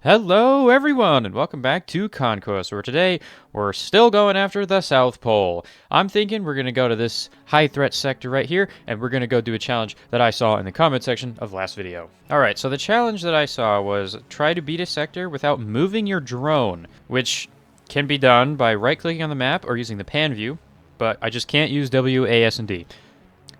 Hello everyone and welcome back to Conquest, where today we're still going after the South Pole. I'm thinking we're going to go to this high threat sector right here and we're going to go do a challenge that I saw in the comment section of last video. Alright, so the challenge that I saw was try to beat a sector without moving your drone, which can be done by right clicking on the map or using the pan view, but I just can't use W, A, S, and D.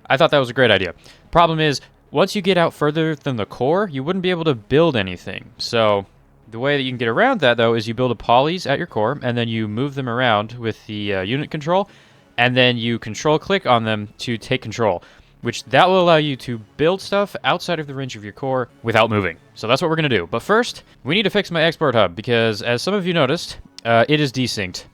I thought that was a great idea. Problem is, once you get out further than the core, you wouldn't be able to build anything, so the way that you can get around that, though, is you build a polys at your core, and then you move them around with the unit control, and then you control-click on them to take control, which that will allow you to build stuff outside of the range of your core without moving. So that's what we're going to do. But first, we need to fix my export hub, because as some of you noticed, it is desynced,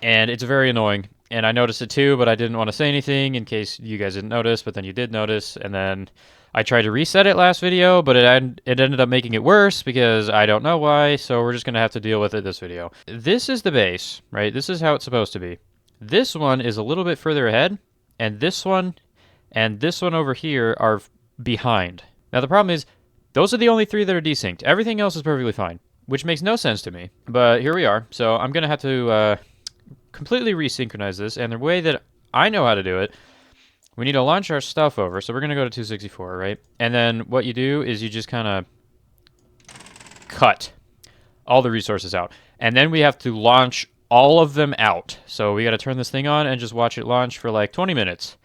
and it's very annoying. And I noticed it too, but I didn't want to say anything in case you guys didn't notice, but then you did notice, and then I tried to reset it last video, but it ended up making it worse because I don't know why, so we're just going to have to deal with it this video. This is the base, right? This is how it's supposed to be. This one is a little bit further ahead, and this one over here are behind. Now the problem is, those are the only three that are desynced. Everything else is perfectly fine, which makes no sense to me. But here we are, so I'm going to have to completely resynchronize this, and the way that I know how to do it, we need to launch our stuff over, so we're going to go to 264, right? And then what you do is you just kind of cut all the resources out. And then we have to launch all of them out. So we got to turn this thing on and just watch it launch for like 20 minutes.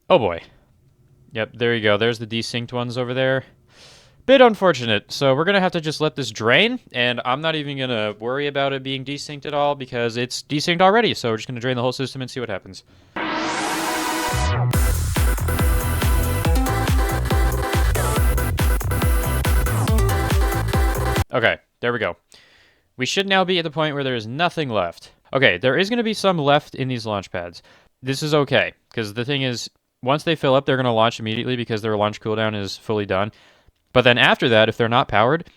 Oh boy. Yep, there you go. There's the desynced ones over there. Bit unfortunate. So we're going to have to just let this drain, and I'm not even going to worry about it being desynced at all because it's desynced already. So we're just going to drain the whole system and see what happens. Okay, there we go. We should now be at the point where there is nothing left. Okay, there is going to be some left in these launch pads. This is okay, because the thing is, once they fill up, they're going to launch immediately because their launch cooldown is fully done. But then after that, if they're not powered,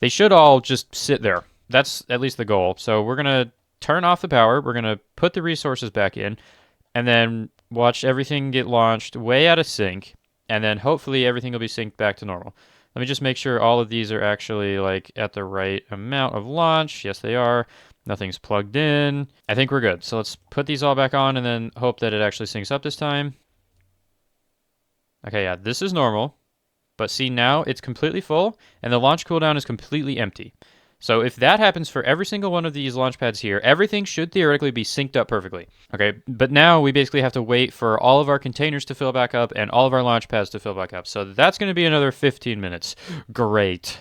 they should all just sit there. That's at least the goal. So we're going to turn off the power, we're going to put the resources back in, and then watch everything get launched way out of sync, and then hopefully everything will be synced back to normal. Let me just make sure all of these are actually like at the right amount of launch. Yes, they are. Nothing's plugged in. I think we're good. So let's put these all back on and then hope that it actually syncs up this time. Okay, yeah, this is normal. But see, now it's completely full and the launch cooldown is completely empty. So if that happens for every single one of these launch pads here, everything should theoretically be synced up perfectly. Okay, but now we basically have to wait for all of our containers to fill back up and all of our launch pads to fill back up. So that's going to be another 15 minutes. Great.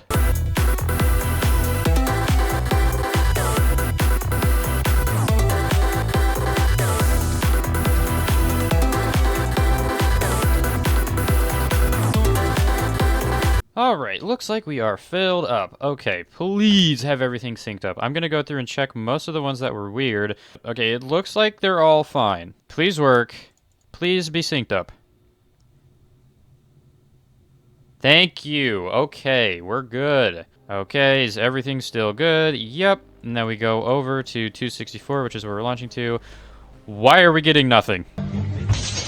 Alright, looks like we are filled up. Okay, please have everything synced up. I'm going to go through and check most of the ones that were weird. Okay, it looks like they're all fine. Please work. Please be synced up. Thank you. Okay, we're good. Okay, is everything still good? Yep. And then we go over to 264, which is where we're launching to. Why are we getting nothing?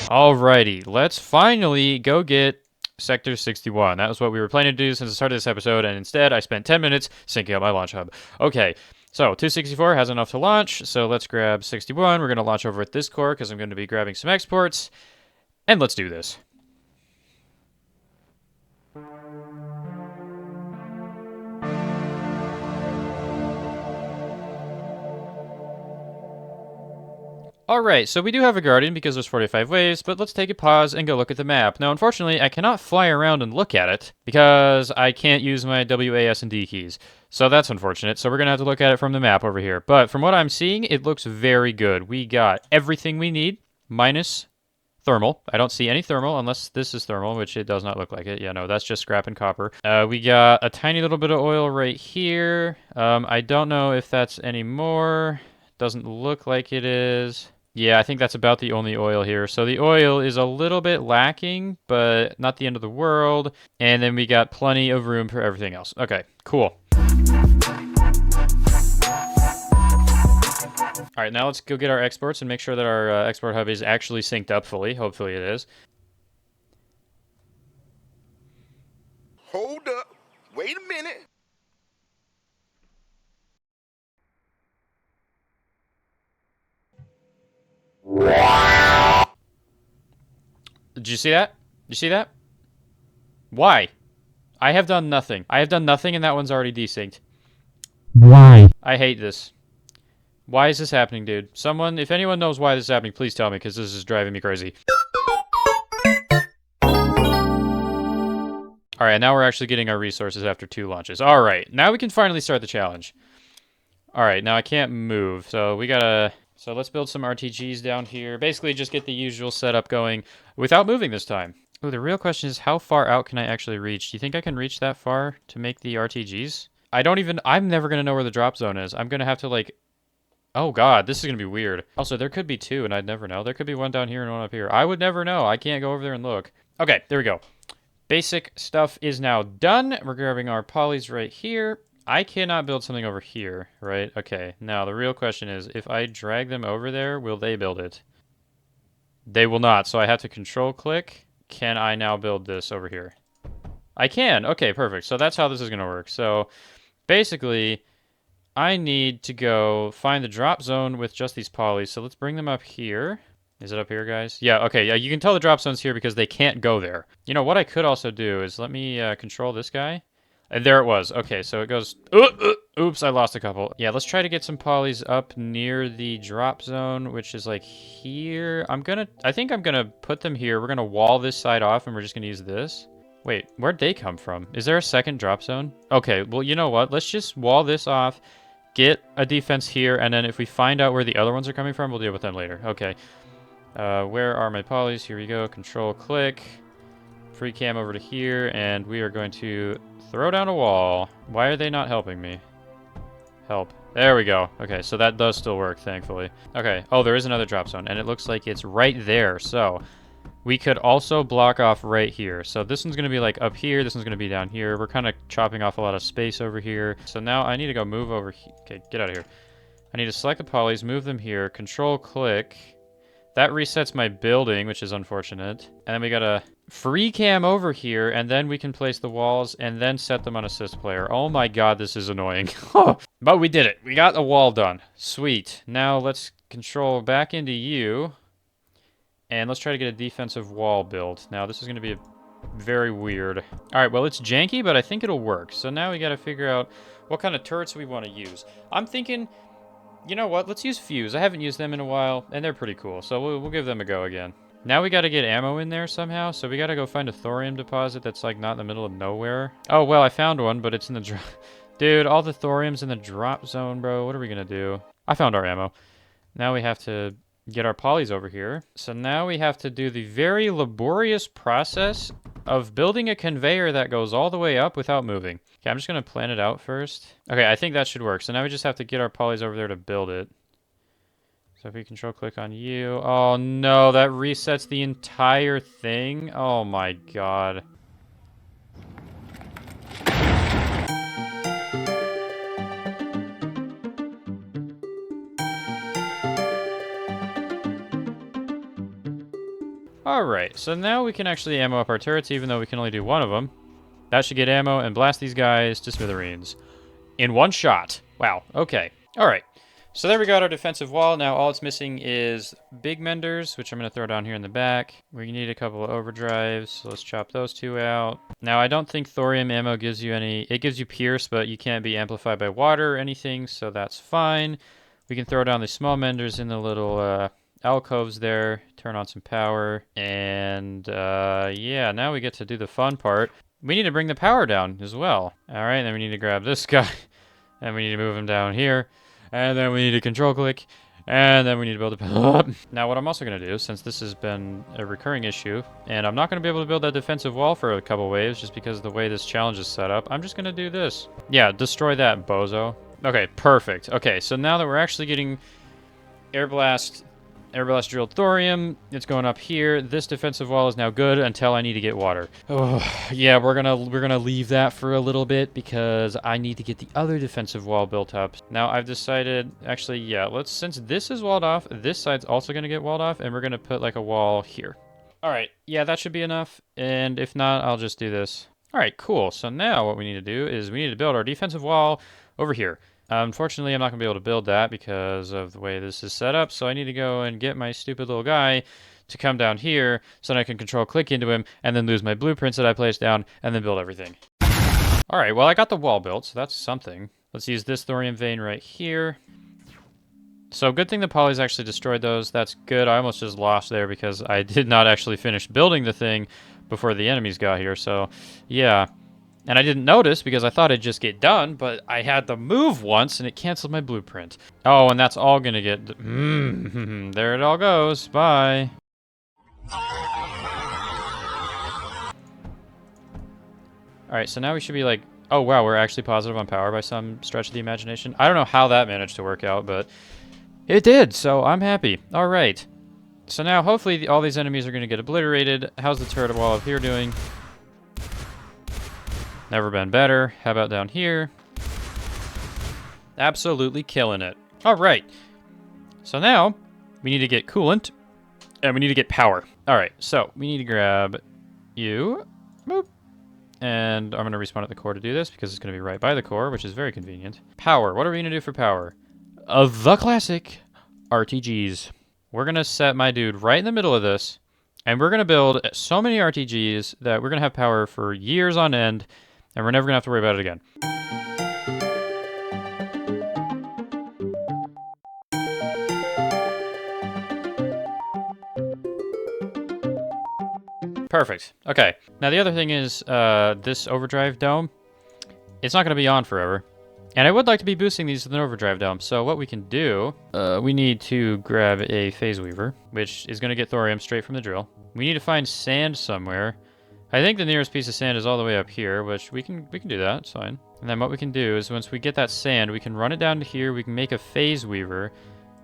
Alrighty, let's finally go get Sector 61. That was what we were planning to do since the start of this episode, and instead I spent 10 minutes syncing up my launch hub. Okay, so 264 has enough to launch, so let's grab 61. We're going to launch over at this core because I'm going to be grabbing some exports, and let's do this. Alright, so we do have a Guardian because there's 45 waves, but let's take a pause and go look at the map. Now, unfortunately, I cannot fly around and look at it because I can't use my W, A, S, and D keys. So that's unfortunate, so we're going to have to look at it from the map over here. But from what I'm seeing, it looks very good. We got everything we need, minus thermal. I don't see any thermal unless this is thermal, which it does not look like it. Yeah, no, that's just scrap and copper. We got a tiny little bit of oil right here. I don't know if that's any more. Doesn't look like it is. Yeah, I think that's about the only oil here. So the oil is a little bit lacking, but not the end of the world. And then we got plenty of room for everything else. Okay, cool. All right, now let's go get our exports and make sure that our export hub is actually synced up fully. Hopefully it is. Hold up. Wait a minute. Did you see that? Did you see that? Why? I have done nothing. I have done nothing and that one's already desynced. Why? I hate this. Why is this happening, dude? Someone, if anyone knows why this is happening, please tell me, because this is driving me crazy. Alright, now we're actually getting our resources after 2 launches. Alright, now we can finally start the challenge. Alright, now I can't move, so we gotta... So let's build some RTGs down here. Basically, just get the usual setup going without moving this time. Oh, the real question is, how far out can I actually reach? Do you think I can reach that far to make the RTGs? I'm never gonna know where the drop zone is. I'm gonna have to, like... Oh god, this is gonna be weird. Also, there could be 2 and I'd never know. There could be one down here and one up here. I would never know. I can't go over there and look. Okay, there we go. Basic stuff is now done. We're grabbing our polys right here. I cannot build something over here, right? Okay, now the real question is, if I drag them over there, will they build it? They will not, so I have to control click. Can I now build this over here? I can. Okay, perfect. So that's how this is going to work. So basically, I need to go find the drop zone with just these polys. So let's bring them up here. Is it up here, guys? Yeah, okay. Yeah, you can tell the drop zone's here because they can't go there. You know, what I could also do is let me control this guy. And there it was. Okay, so it goes... Oops, I lost a couple. Yeah, let's try to get some polys up near the drop zone, which is like here. I think I'm gonna put them here. We're gonna wall this side off and we're just gonna use this. Wait, where'd they come from? Is there a second drop zone? Okay, well, you know what? Let's just wall this off, get a defense here, and then if we find out where the other ones are coming from, we'll deal with them later. Okay. Where are my polys? Here we go. Control click. Free cam over to here, and we are going to throw down a wall. Why are they not helping me? Help. There we go. Okay, so that does still work, thankfully. Okay. Oh, there is another drop zone, and it looks like it's right there. So we could also block off right here. So this one's going to be like up here. This one's going to be down here. We're kind of chopping off a lot of space over here. So now I need to go move over here. Okay, get out of here. I need to select the polys, move them here, control click. That resets my building, which is unfortunate. And then we got a free cam over here, and then we can place the walls and then set them on assist player. Oh my god, this is annoying. But we did it. We got the wall done. Sweet. Now let's control back into you. And let's try to get a defensive wall built. Now this is going to be very weird. Alright, well it's janky, but I think it'll work. So now we got to figure out what kind of turrets we want to use. I'm thinking... You know what? Let's use Fuse. I haven't used them in a while, and they're pretty cool, so we'll give them a go again. Now we gotta get ammo in there somehow, so we gotta go find a thorium deposit that's, like, not in the middle of nowhere. Oh, well, I found one, but it's in the drop... Dude, all the thorium's in the drop zone, bro. What are we gonna do? I found our ammo. Now we have to get our polys over here. So now we have to do the very laborious process of building a conveyor that goes all the way up without moving. Okay, I'm just going to plan it out first. Okay, I think that should work. So now we just have to get our polys over there to build it. So if we control click on you... Oh no, that resets the entire thing? Oh my god. Alright, so now we can actually ammo up our turrets, even though we can only do one of them. That should get ammo and blast these guys to smithereens. In one shot. Wow, okay. Alright, so there we got our defensive wall. Now all it's missing is big menders, which I'm going to throw down here in the back. We need a couple of overdrives, so let's chop those 2 out. Now I don't think thorium ammo gives you any... It gives you pierce, but you can't be amplified by water or anything, so that's fine. We can throw down the small menders in the little... alcoves there, turn on some power, and yeah, now we get to do the fun part. We need to bring the power down as well. All right, then we need to grab this guy, and we need to move him down here, and then we need to control click, and then we need to build a power up. Now what I'm also going to do, since this has been a recurring issue, and I'm not going to be able to build that defensive wall for a couple waves just because of the way this challenge is set up, I'm just going to do this. Yeah, destroy that, bozo. Okay, perfect. Okay, so now that we're actually getting air blast drilled thorium, it's going up here. This defensive wall is now good until I need to get water. Oh, yeah, we're gonna leave that for a little bit because I need to get the other defensive wall built up. Now I've decided, actually, yeah, since this is walled off, this side's also gonna get walled off, and we're gonna put like a wall here. All right, yeah, that should be enough, and if not, I'll just do this. All right, cool. So now what we need to do is we need to build our defensive wall over here. Unfortunately, I'm not going to be able to build that because of the way this is set up, so I need to go and get my stupid little guy to come down here so that I can control click into him and then lose my blueprints that I placed down and then build everything. Alright, well I got the wall built, so that's something. Let's use this thorium vein right here. So good thing the polys actually destroyed those. That's good. I almost just lost there because I did not actually finish building the thing before the enemies got here, so yeah. And I didn't notice because I thought it'd just get done, but I had to move once and it canceled my blueprint. Oh, and that's all gonna get... there it all goes. Bye. Alright, so now we should be like... Oh, wow, we're actually positive on power by some stretch of the imagination. I don't know how that managed to work out, but it did, so I'm happy. Alright. So now, hopefully, all these enemies are going to get obliterated. How's the turret wall up here doing? Never been better. How about down here? Absolutely killing it. Alright. So now, we need to get coolant, and we need to get power. Alright, so we need to grab you. Boop. And I'm going to respawn at the core to do this because it's going to be right by the core, which is very convenient. Power. What are we going to do for power? The classic RTGs. We're going to set my dude right in the middle of this, and we're going to build so many RTGs that we're going to have power for years on end, and we're never going to have to worry about it again. Perfect. Okay. Now the other thing is this overdrive dome. It's not going to be on forever. And I would like to be boosting these with an overdrive dome. So what we can do, we need to grab a phase weaver, which is going to get thorium straight from the drill. We need to find sand somewhere. I think the nearest piece of sand is all the way up here, which we can do that. It's fine. And then what we can do is once we get that sand, we can run it down to here. We can make a phase weaver,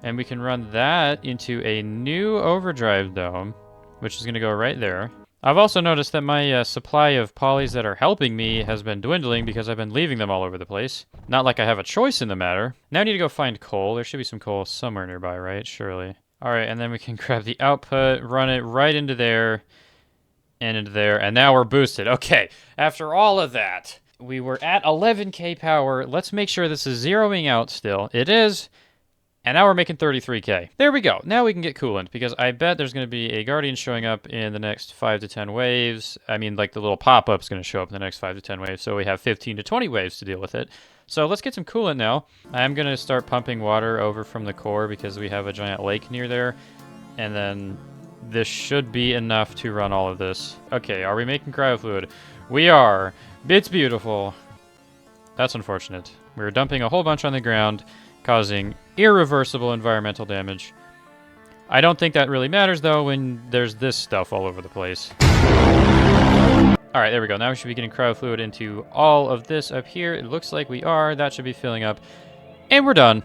and we can run that into a new overdrive dome, which is going to go right there. I've also noticed that my supply of polys that are helping me has been dwindling because I've been leaving them all over the place. Not like I have a choice in the matter. Now I need to go find coal. There should be some coal somewhere nearby, right? Surely. Alright, and then we can grab the output, run it right into there, and into there, and now we're boosted. Okay, after all of that, we were at 11k power. Let's make sure this is zeroing out still. It is. And now we're making 33k. There we go. Now we can get coolant, because I bet there's going to be a Guardian showing up in the next 5 to 10 waves. I mean, like the little pop-up's going to show up in the next 5 to 10 waves, so we have 15 to 20 waves to deal with it. So let's get some coolant now. I'm going to start pumping water over from the core because we have a giant lake near there. And then this should be enough to run all of this. Okay, are we making cryofluid? We are. It's beautiful. That's unfortunate. We're dumping a whole bunch on the ground, causing irreversible environmental damage. I don't think that really matters, though, when there's this stuff all over the place. Alright, there we go. Now we should be getting cryofluid into all of this up here. It looks like we are. That should be filling up. And we're done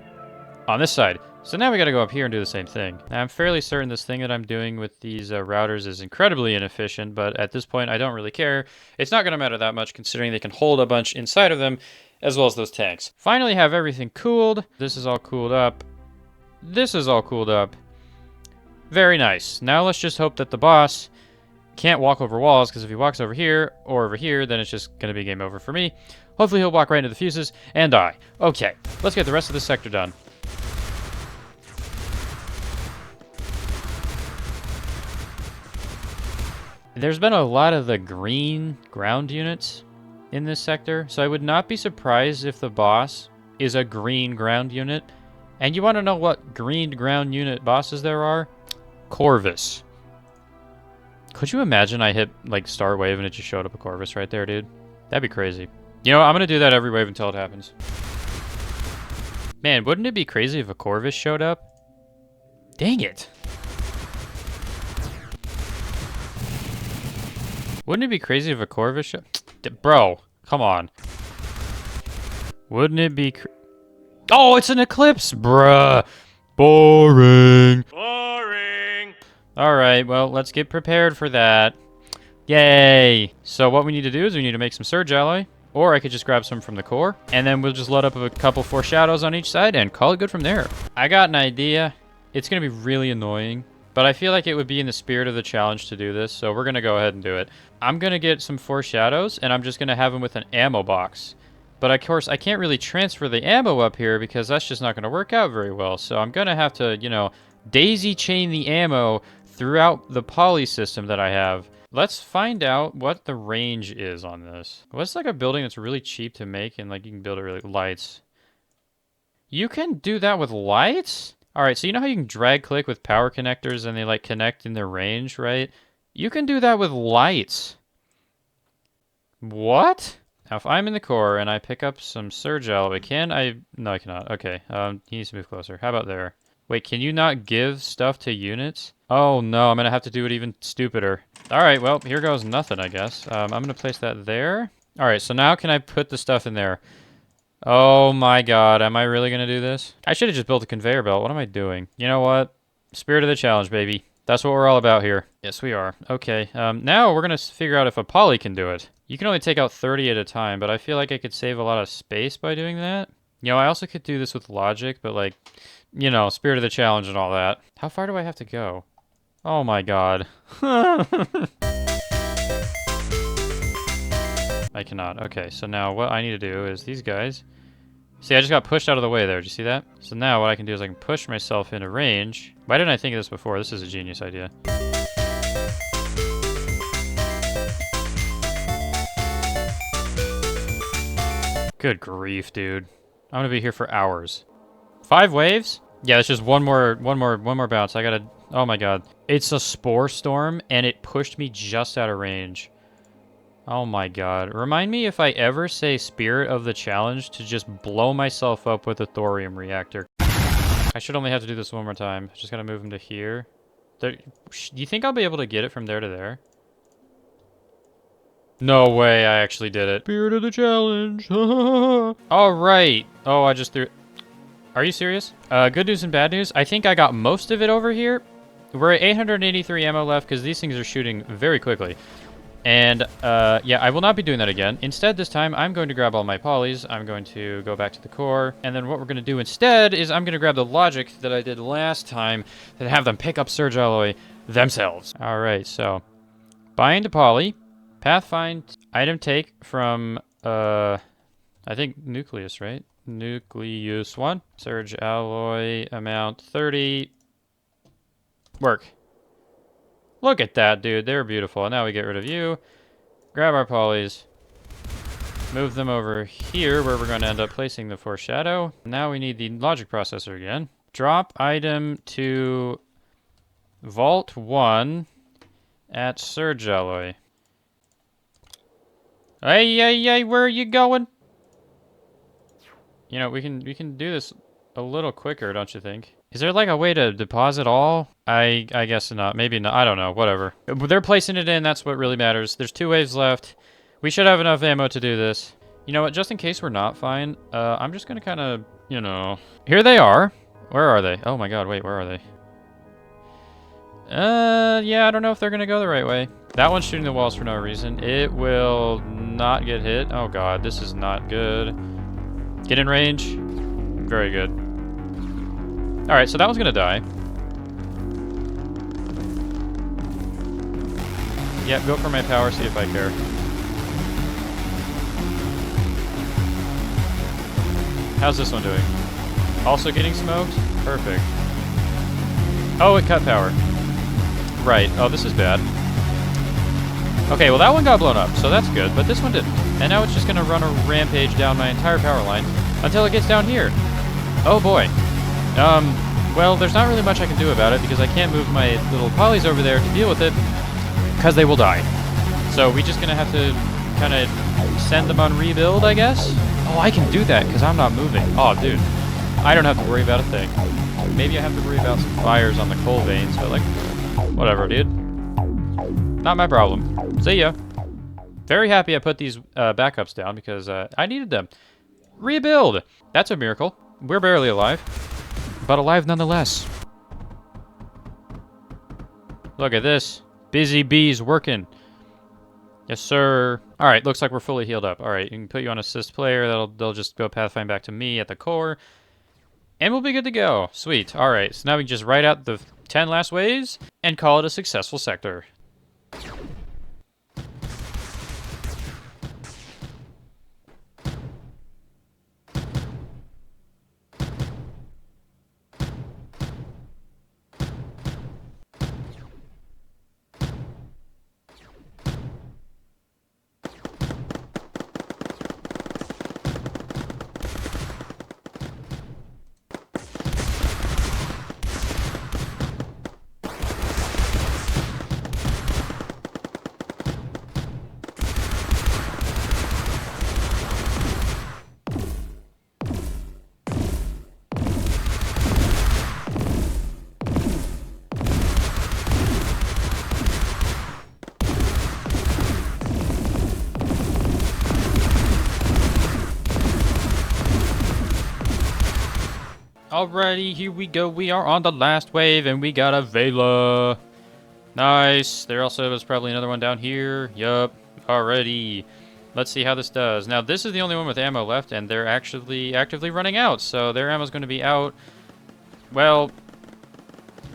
on this side. So now we gotta go up here and do the same thing. Now, I'm fairly certain this thing that I'm doing with these routers is incredibly inefficient, but at this point, I don't really care. It's not gonna matter that much, considering they can hold a bunch inside of them, as well as those tanks. Finally have everything cooled. This is all cooled up. This is all cooled up. Very nice. Now let's just hope that the boss can't walk over walls, because if he walks over here or over here, then it's just going to be game over for me. Hopefully he'll walk right into the fuses and die. Okay, let's get the rest of this sector done. There's been a lot of the green ground units in this sector, so I would not be surprised if the boss is a green ground unit. And you want to know what green ground unit bosses there are? Corvus. Could you imagine I hit, like, Star Wave and it just showed up a Corvus right there, dude? That'd be crazy. You know, I'm gonna do that every wave until it happens. Man, wouldn't it be crazy if a Corvus showed up? Dang it. Wouldn't it be crazy if a Corvus showed... Bro, come on. Wouldn't it be... Oh, it's an Eclipse! Bruh. Boring. Boring. Alright, well, let's get prepared for that. Yay! So what we need to do is we need to make some Surge Alloy, or I could just grab some from the core, and then we'll just load up a couple foreshadows on each side and call it good from there. I got an idea. It's going to be really annoying, but I feel like it would be in the spirit of the challenge to do this, so we're going to go ahead and do it. I'm going to get some foreshadows, and I'm just going to have them with an ammo box. But of course, I can't really transfer the ammo up here because that's just not going to work out very well. So I'm going to have to, you know, daisy chain the ammo throughout the poly system that I have. Let's find out what the range is on this. What's like a building that's really cheap to make and like you can build it really lights? You can do that with lights? All right, so you know how you can drag click with power connectors and they like connect in their range, right? You can do that with lights. What? Now, if I'm in the core and I pick up some surge alloy, can I? No, I cannot. Okay, he needs to move closer. How about there? Wait, can you not give stuff to units? Oh no, I'm gonna have to do it even stupider. All right, well, here goes nothing, I guess. I'm gonna place that there. All right, so now can I put the stuff in there? Oh my god, am I really gonna do this? I should have just built a conveyor belt. What am I doing? You know what? Spirit of the challenge, baby. That's what we're all about here. Yes, we are. Okay, now we're gonna figure out if a poly can do it. You can only take out 30 at a time, but I feel like I could save a lot of space by doing that. You know, I also could do this with logic, but like, you know, spirit of the challenge and all that. How far do I have to go? Oh my god. I cannot. Okay, so now what I need to do is these guys. See, I just got pushed out of the way there. Did you see that? So now what I can do is I can push myself into range. Why didn't I think of this before? This is a genius idea. Good grief, dude. I'm gonna be here for hours. 5 waves? Yeah, it's just one more bounce. I gotta, oh my god. It's a spore storm and it pushed me just out of range. Oh my god. Remind me if I ever say spirit of the challenge to just blow myself up with a thorium reactor. I should only have to do this one more time. Just gotta move him to here. There, do you think I'll be able to get it from there to there? No way, I actually did it. Spirit of the challenge. All right. Oh, I just threw... Are you serious? Good news and bad news. I think I got most of it over here. We're at 883 ammo left because these things are shooting very quickly. And, yeah, I will not be doing that again. Instead, this time, I'm going to grab all my polys. I'm going to go back to the core. And then what we're going to do instead is I'm going to grab the logic that I did last time and have them pick up surge alloy themselves. All right, so bind to poly. Pathfind item take from, I think nucleus, right? Nucleus 1. Surge alloy amount 30. Work. Look at that, dude. They're beautiful. Now we get rid of you. Grab our polys. Move them over here where we're going to end up placing the foreshadow. Now we need the logic processor again. Drop item to Vault 1 at Surge Alloy. Hey, where are you going? You know, we can do this a little quicker, don't you think? Is there like a way to deposit all? I guess not. Maybe not. I don't know. Whatever. They're placing it in. That's what really matters. There's 2 waves left. We should have enough ammo to do this. You know what? Just in case we're not fine, I'm just gonna kind of, you know... Here they are. Where are they? Oh my god, wait, where are they? Yeah, I don't know if they're gonna go the right way. That one's shooting the walls for no reason. It will not get hit. Oh god, this is not good. Get in range. Very good. Alright, so that one's gonna die. Yep, go for my power, see if I care. How's this one doing? Also getting smoked? Perfect. Oh, it cut power. Right. Oh, this is bad. Okay, well that one got blown up, so that's good, but this one didn't. And now it's just gonna run a rampage down my entire power line until it gets down here. Oh boy. Well, there's not really much I can do about it because I can't move my little polys over there to deal with it because they will die. So we're just gonna have to kind of send them on rebuild, I guess? Oh, I can do that because I'm not moving. Oh, dude. I don't have to worry about a thing. Maybe I have to worry about some fires on the coal veins, but like, whatever, dude. Not my problem. See ya. Very happy I put these backups down because I needed them. Rebuild! That's a miracle. We're barely alive, but alive nonetheless. Look at this. Busy bees working. Yes, sir. All right, looks like we're fully healed up. All right, you can put you on assist player. They'll just go pathfind back to me at the core, and we'll be good to go. Sweet. All right, so now we can just write out the 10 last ways and call it a successful sector. Alrighty, here we go. We are on the last wave, and we got a Vela. Nice. There also was probably another one down here. Yup. Alrighty. Let's see how this does. Now, this is the only one with ammo left, and they're actually actively running out, so their ammo's going to be out. Well,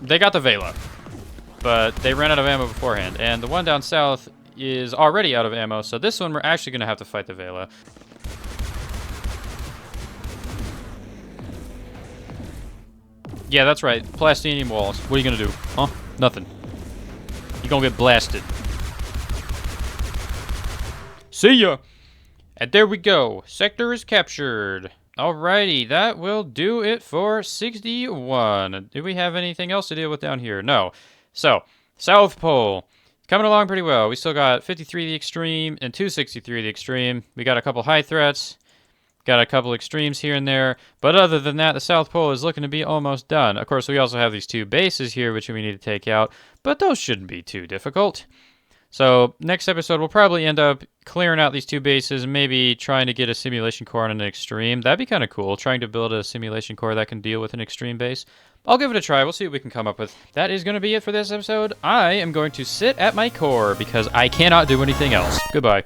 they got the Vela, but they ran out of ammo beforehand, and the one down south is already out of ammo, so this one we're actually going to have to fight the Vela. Yeah, that's right. Plastinium walls. What are you going to do? Huh? Nothing. You're going to get blasted. See ya! And there we go. Sector is captured. Alrighty, that will do it for 61. Do we have anything else to deal with down here? No. So, South Pole. Coming along pretty well. We still got 53 the extreme and 263 the extreme. We got a couple high threats. Got a couple extremes here and there. But other than that, the South Pole is looking to be almost done. Of course, we also have these two bases here, which we need to take out. But those shouldn't be too difficult. So, next episode, we'll probably end up clearing out these two bases, maybe trying to get a simulation core on an extreme. That'd be kind of cool, trying to build a simulation core that can deal with an extreme base. I'll give it a try. We'll see what we can come up with. That is going to be it for this episode. I am going to sit at my core because I cannot do anything else. Goodbye.